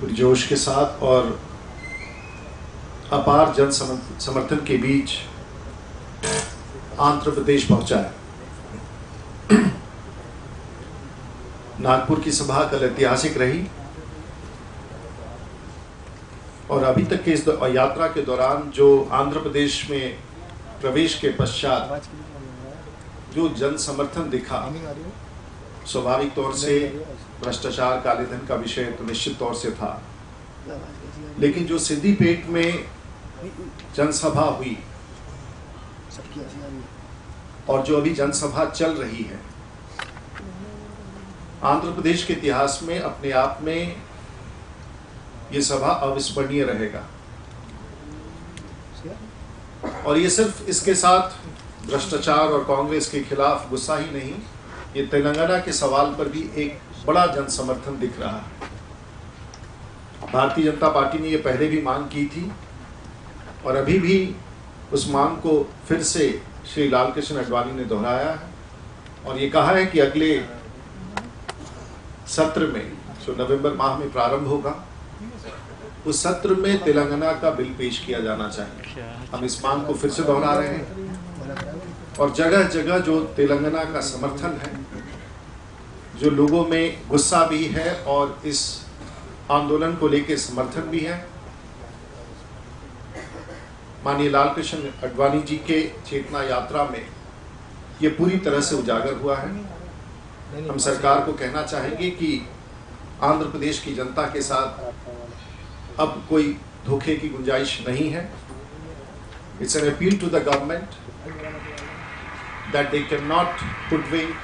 जोश के साथ और अपार जन समर्थन के बीच आंध्र प्रदेश पहुंचा है। नागपुर की सभा कल ऐतिहासिक रही और अभी तक के इस यात्रा के दौरान जो आंध्र प्रदेश में प्रवेश के पश्चात जो जन समर्थन दिखा, स्वाभाविक तौर से भ्रष्टाचार, काले धन का विषय तो निश्चित तौर से था, लेकिन जो सिद्दीपेट में जनसभा हुई और जो अभी जनसभा चल रही है, आंध्र प्रदेश के इतिहास में अपने आप में ये सभा अविस्मरणीय रहेगा। और ये सिर्फ इसके साथ भ्रष्टाचार और कांग्रेस के खिलाफ गुस्सा ही नहीं, ये तेलंगाना के सवाल पर भी एक बड़ा जन समर्थन दिख रहा है। भारतीय जनता पार्टी ने ये पहले भी मांग की थी और अभी भी उस मांग को फिर से श्री लालकृष्ण आडवाणी ने दोहराया है और ये कहा है कि अगले सत्र में, जो नवंबर माह में प्रारंभ होगा, उस सत्र में तेलंगाना का बिल पेश किया जाना चाहिए। हम इस मांग को फिर से दोहरा रहे हैं और जगह जगह जो तेलंगाना का समर्थन है, जो लोगों में गुस्सा भी है और इस आंदोलन को लेकर समर्थन भी है, माननीय लालकृष्ण आडवाणी जी के चेतना यात्रा में ये पूरी तरह से उजागर हुआ है। हम सरकार को कहना चाहेंगे कि आंध्र प्रदेश की जनता के साथ अब कोई धोखे की गुंजाइश नहीं है। It's an appeal to the government that they can not hoodwink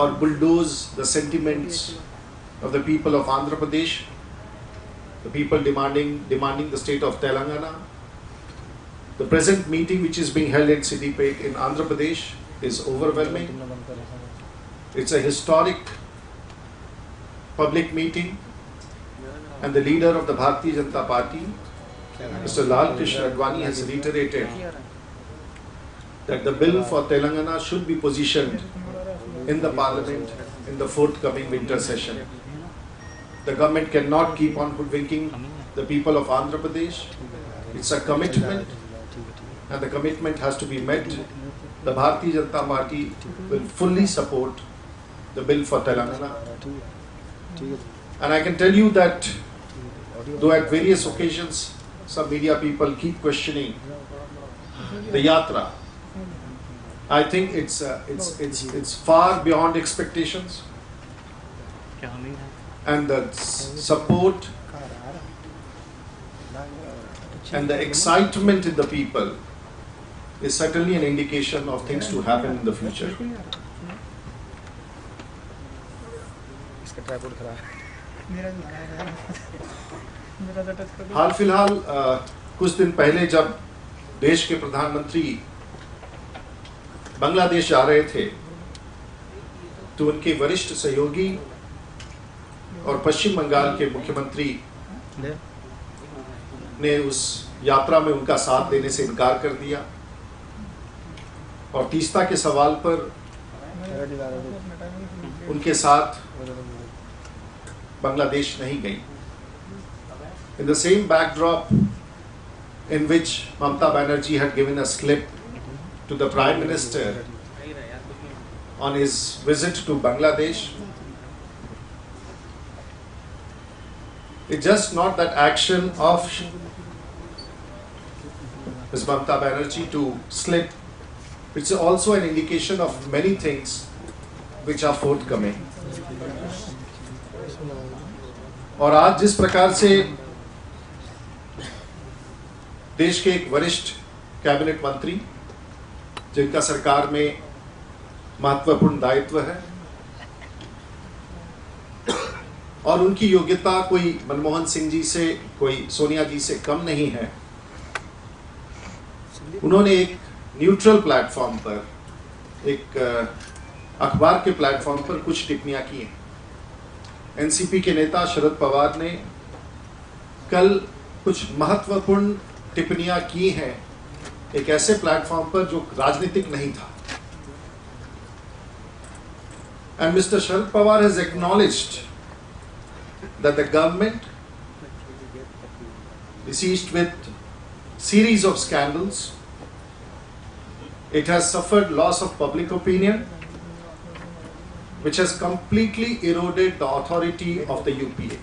or bulldoze the sentiments of the people of Andhra Pradesh, the people demanding the state of Telangana. The present meeting which is being held in Siddipet in Andhra Pradesh is overwhelming. It's a historic public meeting and the leader of the Bharatiya Janata Party, Mr. Lalkrishna Advani, has reiterated that the bill for Telangana should be positioned in the parliament in the forthcoming winter session. The government cannot keep on hoodwinking the people of Andhra Pradesh. It's a commitment and the commitment has to be met. The Bharatiya Janata Party will fully support the bill for Telangana. And I can tell you that though at various occasions some media people keep questioning the yatra, I think it's far beyond expectations, and the support and the excitement in the people is certainly an indication of things to happen in the future. हाल फिलहाल कुछ दिन पहले जब देश के प्रधानमंत्री बांग्लादेश जा रहे थे, तो उनके वरिष्ठ सहयोगी और पश्चिम बंगाल के मुख्यमंत्री ने उस यात्रा में उनका साथ देने से इनकार कर दिया और तीस्ता के सवाल पर उनके साथ बांग्लादेश नहीं गई। In the same backdrop in which Mamata Banerjee had given a slip to the Prime Minister on his visit to Bangladesh, it's just not that action of Ms. Mamata Banerjee to slip, it's also an indication of many things which are forthcoming. और आज जिस प्रकार से देश के एक वरिष्ठ cabinet मंत्री, जिनका सरकार में महत्वपूर्ण दायित्व है और उनकी योग्यता कोई मनमोहन सिंह जी से, कोई सोनिया जी से कम नहीं है, उन्होंने एक न्यूट्रल प्लेटफॉर्म पर, एक अखबार के प्लेटफॉर्म पर कुछ टिप्पणियां की हैं। एनसीपी के नेता शरद पवार ने कल कुछ महत्वपूर्ण टिप्पणियां की हैं एक ऐसे प्लेटफॉर्म पर जो राजनीतिक नहीं था। And Mr. Sharad Pawar has acknowledged that the government is seized with series of scandals. It has suffered loss of public opinion, which has completely eroded the authority of the UPA.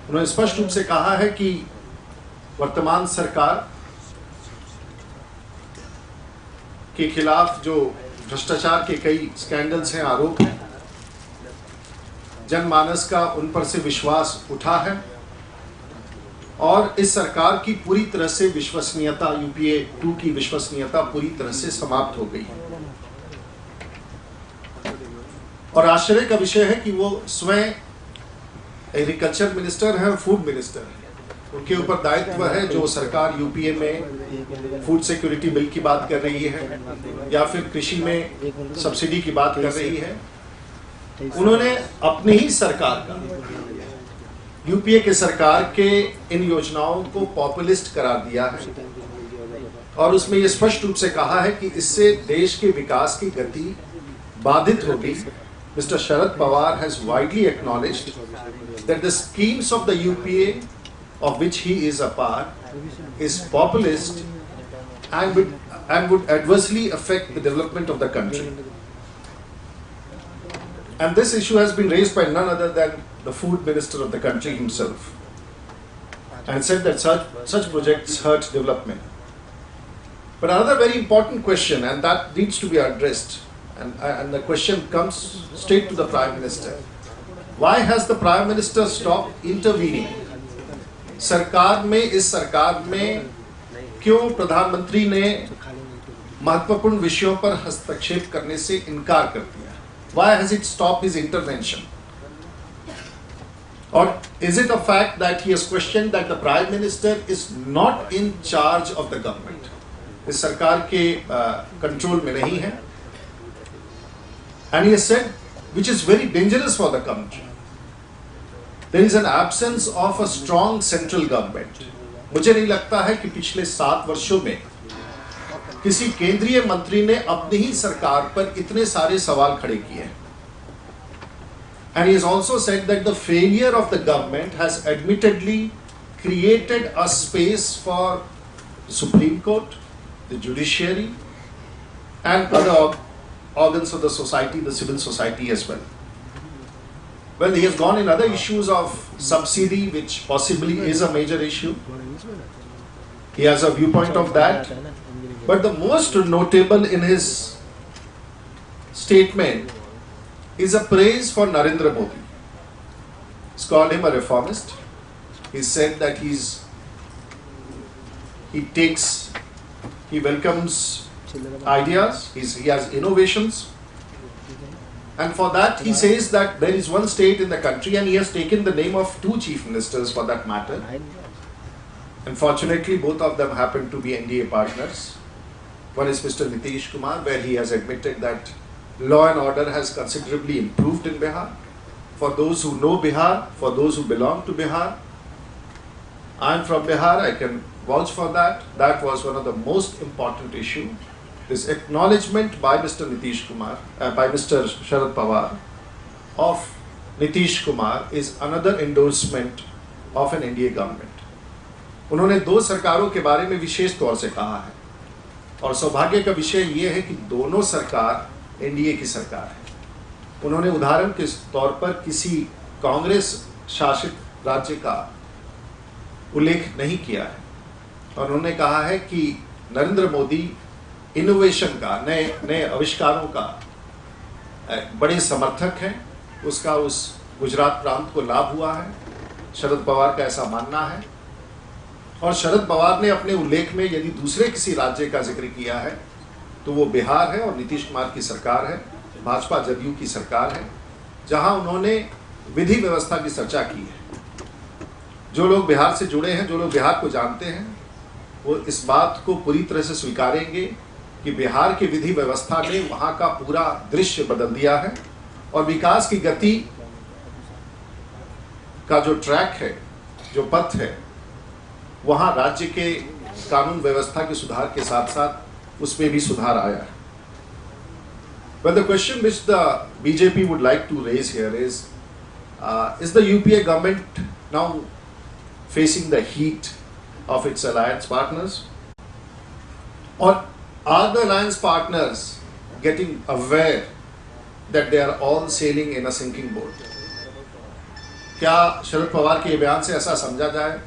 उन्होंने स्पष्ट रूप से कहा है कि वर्तमान सरकार के खिलाफ जो भ्रष्टाचार के कई स्कैंडल्स हैं, आरोप हैं, जनमानस का उन पर से विश्वास उठा है और इस सरकार की पूरी तरह से विश्वसनीयता, यूपीए 2 की विश्वसनीयता पूरी तरह से समाप्त हो गई है। और आश्चर्य का विषय है कि वो स्वयं एग्रीकल्चर मिनिस्टर है और फूड मिनिस्टर है। उनके ऊपर दायित्व है, जो सरकार यूपीए में फूड सिक्योरिटी बिल की बात कर रही है या फिर कृषि में सब्सिडी की बात कर रही है, उन्होंने अपनी ही सरकार का, यूपीए के सरकार के इन योजनाओं को पॉपुलिस्ट करार दिया है और उसमें यह स्पष्ट रूप से कहा है कि इससे देश के विकास की गति बाधित होगी। Mr. Sharad Pawar has widely acknowledged that the schemes of the UPA, of which he is a part, is populist and would adversely affect the development of the country. And this issue has been raised by none other than the food minister of the country himself, and said that such projects hurt development. But another very important question, and that needs to be addressed, and the question comes straight to the Prime Minister. Why has the Prime Minister stopped intervening? सरकार में, इस सरकार में क्यों प्रधानमंत्री ने महत्वपूर्ण विषयों पर हस्तक्षेप करने से इनकार कर दिया? Why has it stopped his intervention? Or is it a fact that he has questioned that the Prime Minister is not in charge of the government? इस सरकार के कंट्रोल में नहीं है। And he has said, which is very dangerous for the country, there is an absence of a strong central government. मुझे नहीं लगता है कि पिछले 7 वर्षों में किसी केंद्रीय मंत्री ने अपनी ही सरकार पर इतने सारे सवाल खड़े किए। And he has also said that the failure of the government has admittedly created a space for the Supreme Court, the judiciary, and other organs of the society, the civil society as well. Well, he has gone in other issues of subsidy, which possibly is a major issue. He has a viewpoint of that. But the most notable in his statement is a praise for Narendra Modi. He's called him a reformist. He said that he welcomes ideas, he has innovations, and for that he says that there is one state in the country, and he has taken the name of 2 chief ministers for that matter. Unfortunately, both of them happen to be NDA partners. One is Mr. Nitish Kumar, where he has admitted that law and order has considerably improved in Bihar. For those who know Bihar, for those who belong to Bihar, I am from Bihar, I can vouch for that. That was one of the most important issues. This acknowledgement by Mr. Nitish Kumar, by Mr. Sharad Pawar of Nitish Kumar is another endorsement of an NDA government. उन्होंने 2 सरकारों के बारे में विशेष तौर से कहा है और सौभाग्य का विषय ये है कि दोनों सरकार एनडीए की सरकार है। उन्होंने उदाहरण के तौर पर किसी कांग्रेस शासित राज्य का उल्लेख नहीं किया है और उन्होंने कहा है कि नरेंद्र मोदी इनोवेशन का, नए आविष्कारों का बड़े समर्थक हैं। उसका उस गुजरात प्रांत को लाभ हुआ है, शरद पवार का ऐसा मानना है। और शरद पवार ने अपने उल्लेख में यदि दूसरे किसी राज्य का जिक्र किया है तो वो बिहार है और नीतीश कुमार की सरकार है, भाजपा जदयू की सरकार है, जहां उन्होंने विधि व्यवस्था की चर्चा की है। जो लोग बिहार से जुड़े हैं, जो लोग बिहार को जानते हैं, वो इस बात को पूरी तरह से स्वीकारेंगे कि बिहार की विधि व्यवस्था ने वहां का पूरा दृश्य बदल दिया है और विकास की गति का जो ट्रैक है, जो पथ है, वहां राज्य के कानून व्यवस्था के सुधार के साथ साथ उसमें भी सुधार आया है। But the question which the BJP would like to raise here is Is the UPA government now facing the heat of its alliance partners? Or are the alliance partners getting aware that they are all sailing in a sinking boat? क्या शरद पवार के बयान से ऐसा समझा जाए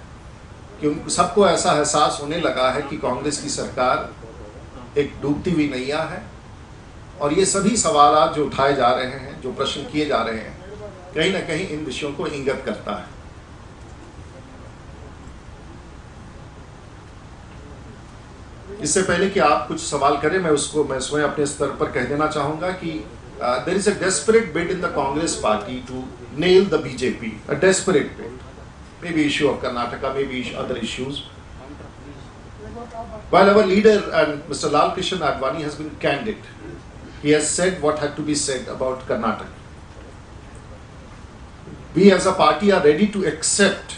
कि उन सबको ऐसा एहसास होने लगा है कि कांग्रेस की सरकार एक डूबती हुई नैया है? और ये सभी सवाल जो उठाए जा रहे हैं, जो प्रश्न किए जा रहे हैं, कहीं ना कहीं इन विषयों को इंगित करता है। इससे पहले कि आप कुछ सवाल करें, मैं स्वयं अपने स्तर पर कह देना चाहूंगा कि there is a desperate bid in the Congress party to nail the BJP, a desperate bid. Maybe issue of Karnataka, maybe other issues. While our leader and Mr. Lal Krishna Advani has been candid, he has said what had to be said about Karnataka. We as a party are ready to accept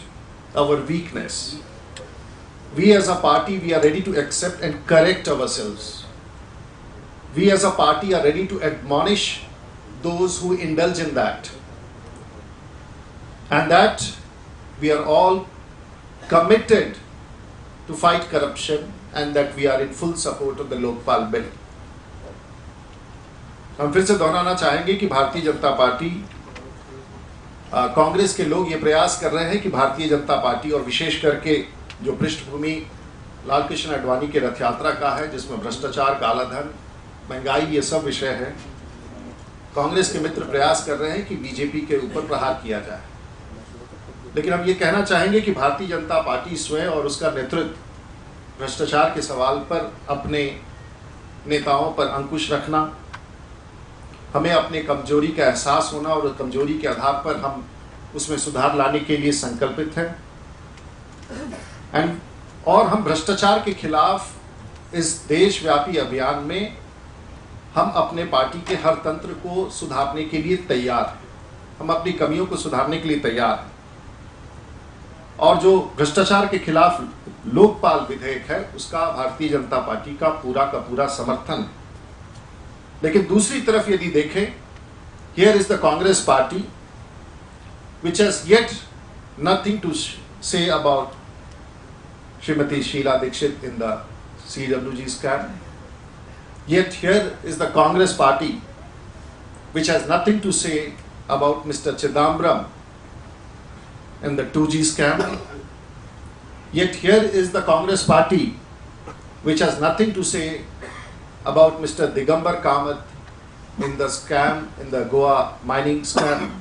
our weakness. We as a party, we are ready to accept and correct ourselves. We as a party are ready to admonish those who indulge in that. And that we are all committed to fight corruption and that we are in full support of the Lokpal bill. हम फिर से दोहराना चाहेंगे कि Bharatiya Janata party, Congress के लोग ये प्रयास कर रहे हैं कि भारतीय जनता पार्टी और विशेष करके जो पृष्ठभूमि लाल कृष्ण आडवाणी के रथ यात्रा का है, जिसमें भ्रष्टाचार, कालाधन, महंगाई, ये सब विषय है, कांग्रेस के मित्र प्रयास कर रहे हैं कि बीजेपी के ऊपर प्रहार किया जाए। लेकिन हम ये कहना चाहेंगे कि भारतीय जनता पार्टी स्वयं और उसका नेतृत्व भ्रष्टाचार के सवाल पर अपने नेताओं पर अंकुश रखना, हमें अपने कमजोरी का एहसास होना और उस कमजोरी के आधार पर हम उसमें सुधार लाने के लिए संकल्पित हैं। और हम भ्रष्टाचार के खिलाफ इस देशव्यापी अभियान में हम अपने पार्टी के हर तंत्र को सुधारने के लिए तैयार हैं, हम अपनी कमियों को सुधारने के लिए तैयार हैं। और जो भ्रष्टाचार के खिलाफ लोकपाल विधेयक है, उसका भारतीय जनता पार्टी का पूरा समर्थन है। लेकिन दूसरी तरफ यदि देखें, here is the Congress party which has yet nothing to say about Srimati Sheila Dikshit in the CWG scam. Yet here is the Congress party which has nothing to say about Mr. Chidambaram in the 2G scam. Yet here is the Congress party which has nothing to say about Mr. Digambar Kamath in the scam, in the Goa mining scam.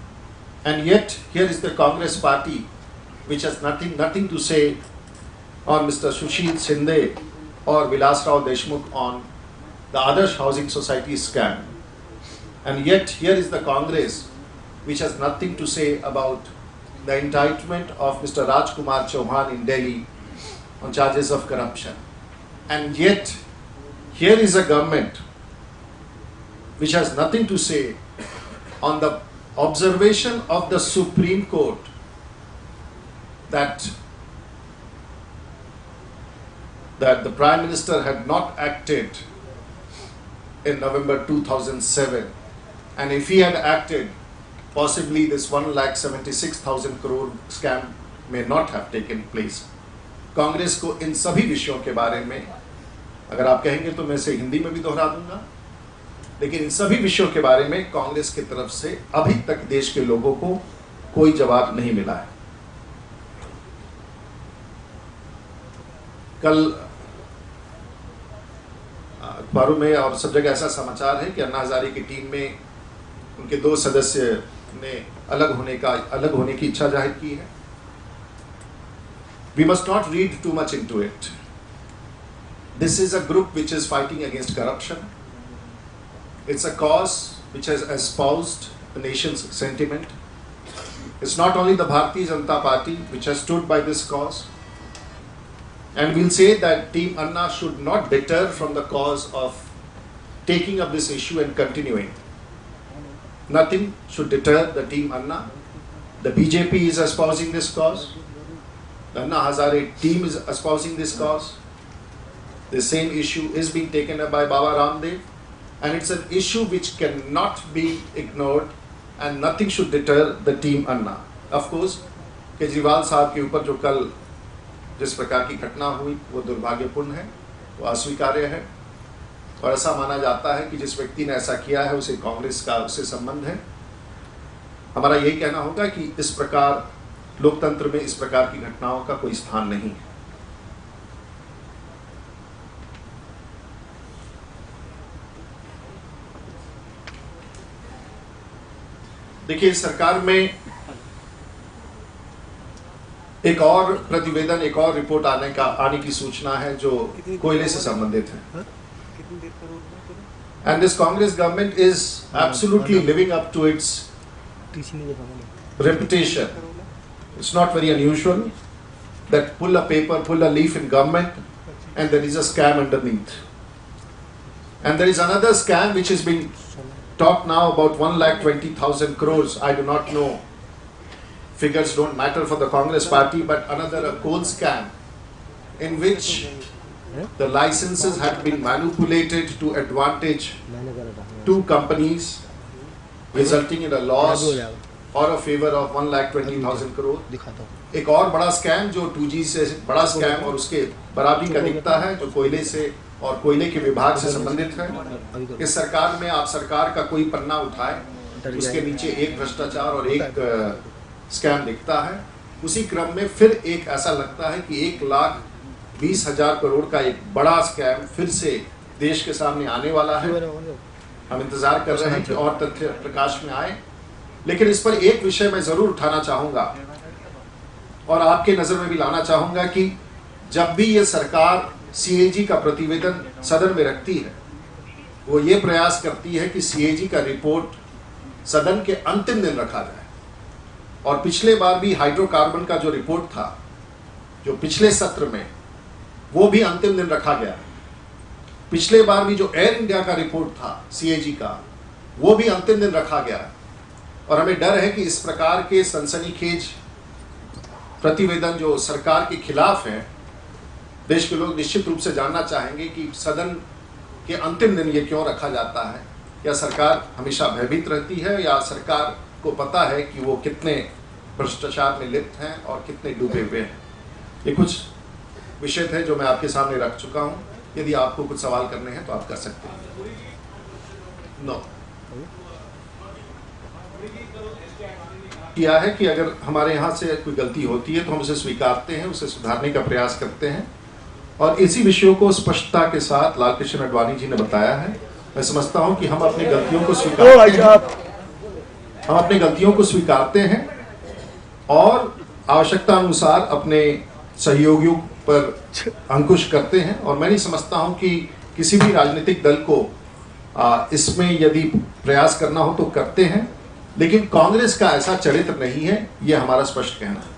And yet here is the Congress party which has nothing to say on Mr. Sushil Shinde or Vilas Rao Deshmukh on the Adarsh Housing Society scam. And yet here is the Congress which has nothing to say about the indictment of Mr. Rajkumar Chauhan in Delhi on charges of corruption. And yet here is a government which has nothing to say on the observation of the Supreme Court that the Prime Minister had not acted in November 2007, and if he had acted, possibly this 1,76,000 crore scam may not have taken place. Congress को इन सभी विषयों के बारे में अगर आप कहेंगे तो मैं इसे हिंदी में भी दोहरा दूंगा, लेकिन इन सभी विषयों के बारे में कांग्रेस की तरफ से अभी तक देश के लोगों को कोई जवाब नहीं मिला है। कल अखबारों में और सब जगह ऐसा समाचार है कि अन्ना हजारे की टीम में उनके 2 सदस्य ने अलग होने की इच्छा जाहिर की है। We must not read too much into it. This is a group which is fighting against corruption. It's a cause which has espoused the nation's sentiment. It's not only the Bharatiya Janata Party which has stood by this cause. And we'll say that Team Anna should not deter from the cause of taking up this issue and continuing. Nothing should deter the Team Anna. The BJP is espousing this cause. The Anna Hazare team is espousing this cause. The same issue is being taken up by Baba Ramdev, and it's an issue which cannot be ignored and nothing should deter the team Anna. Of course, Kejriwal साहब के ऊपर जो कल जिस प्रकार की घटना हुई वो दुर्भाग्यपूर्ण है, वो अस्वीकार्य है और ऐसा माना जाता है कि जिस व्यक्ति ने ऐसा किया है उसे कांग्रेस का उससे संबंध है। हमारा यही कहना होगा कि इस प्रकार लोकतंत्र में इस प्रकार की घटनाओं का कोई स्थान नहीं है। देखिए, सरकार में एक और प्रतिवेदन, एक और रिपोर्ट आने की सूचना है जो कोयले से संबंधित है। And this Congress government is absolutely living up to its reputation. It's not very unusual that pull a paper, pull a leaf in government and there is a scam underneath. And there is another scam which is being talked now about 1,20,000 crores. I do not know. Figures don't matter for the Congress party, but another a coal scam in which the licenses had been manipulated to advantage two companies, resulting in a loss or a favor of 1,20,000 crore. एक और बड़ा scam जो 2G से बड़ा scam और उसके बराबरी का दिखता है जो कोयले से और कोयले के विभाग से संबंधित है। इस सरकार में आप सरकार का कोई पन्ना उठाए उसके नीचे एक भ्रष्टाचार और एक स्कैम दिखता है। उसी क्रम में फिर एक ऐसा लगता है कि 1,20,000 करोड़ का एक बड़ा स्कैम फिर से देश के सामने आने वाला है। हम इंतजार कर रहे हैं कि और तथ्य प्रकाश में आए, लेकिन इस पर एक विषय मैं जरूर उठाना चाहूंगा और आपके नजर में भी लाना चाहूंगा कि जब भी ये सरकार CAG का प्रतिवेदन सदन में रखती है, वो ये प्रयास करती है कि CAG का रिपोर्ट सदन के अंतिम दिन रखा जाए। और पिछले बार भी हाइड्रोकार्बन का जो रिपोर्ट था, जो पिछले सत्र में, वो भी अंतिम दिन रखा गया। पिछले बार भी जो एयर इंडिया का रिपोर्ट था CAG का, वो भी अंतिम दिन रखा गया। और हमें डर है कि इस प्रकार के सनसनीखेज प्रतिवेदन जो सरकार के खिलाफ हैं, देश के लोग निश्चित रूप से जानना चाहेंगे कि सदन के अंतिम दिन ये क्यों रखा जाता है। या सरकार हमेशा भयभीत रहती है या सरकार को पता है कि वो कितने भ्रष्टाचार में लिप्त हैं और कितने डूबे हुए हैं। ये कुछ विषय थे जो मैं आपके सामने रख चुका हूं। यदि आपको कुछ सवाल करने हैं तो आप कर सकते हैं। नो किया है कि अगर हमारे यहाँ से कोई गलती होती है तो हम उसे स्वीकारते हैं, उसे सुधारने का प्रयास करते हैं और इसी विषयों को स्पष्टता के साथ लाल कृष्ण आडवाणी जी ने बताया है। मैं समझता हूं कि हम अपनी गलतियों को स्वीकारते हैं और आवश्यकता अनुसार अपने सहयोगियों पर अंकुश करते हैं। और मैं नहीं समझता हूं कि किसी भी राजनीतिक दल को इसमें यदि प्रयास करना हो तो करते हैं, लेकिन कांग्रेस का ऐसा चरित्र नहीं है, यह हमारा स्पष्ट कहना है।